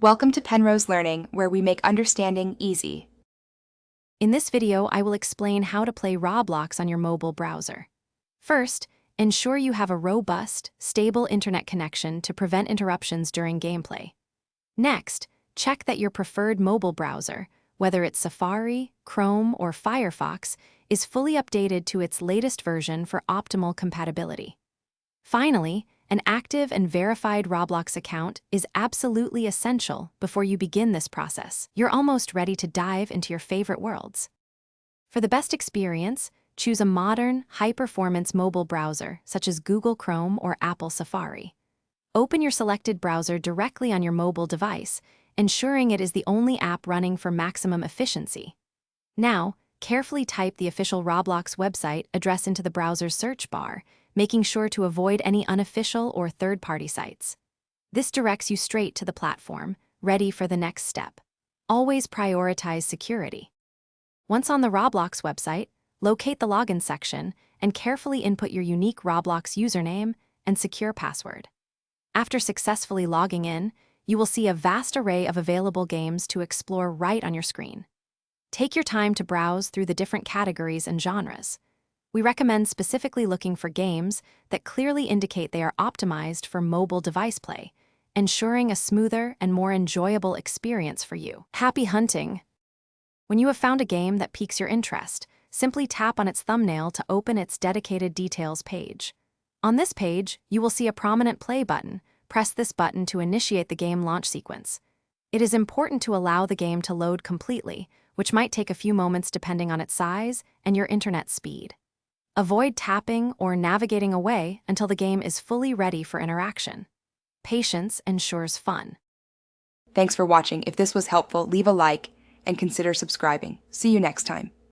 Welcome to Penrose Learning, where we make understanding easy. In this video, I will explain how to play Roblox on your mobile browser. First, ensure you have a robust, stable internet connection to prevent interruptions during gameplay. Next, check that your preferred mobile browser, whether it's Safari, Chrome, or Firefox, is fully updated to its latest version for optimal compatibility. Finally, an active and verified Roblox account is absolutely essential before you begin this process. You're almost ready to dive into your favorite worlds. For the best experience, choose a modern, high-performance mobile browser such as Google Chrome or Apple Safari. Open your selected browser directly on your mobile device, ensuring it is the only app running for maximum efficiency. Now, carefully type the official Roblox website address into the browser's search bar, making sure to avoid any unofficial or third-party sites. This directs you straight to the platform, ready for the next step. Always prioritize security. Once on the Roblox website, locate the login section and carefully input your unique Roblox username and secure password. After successfully logging in, you will see a vast array of available games to explore right on your screen. Take your time to browse through the different categories and genres. We recommend specifically looking for games that clearly indicate they are optimized for mobile device play, ensuring a smoother and more enjoyable experience for you. Happy hunting! When you have found a game that piques your interest, simply tap on its thumbnail to open its dedicated details page. On this page, you will see a prominent play button. Press this button to initiate the game launch sequence. It is important to allow the game to load completely, which might take a few moments depending on its size and your internet speed. Avoid tapping or navigating away until the game is fully ready for interaction. Patience ensures fun. Thanks for watching. If this was helpful, leave a like and consider subscribing. See you next time.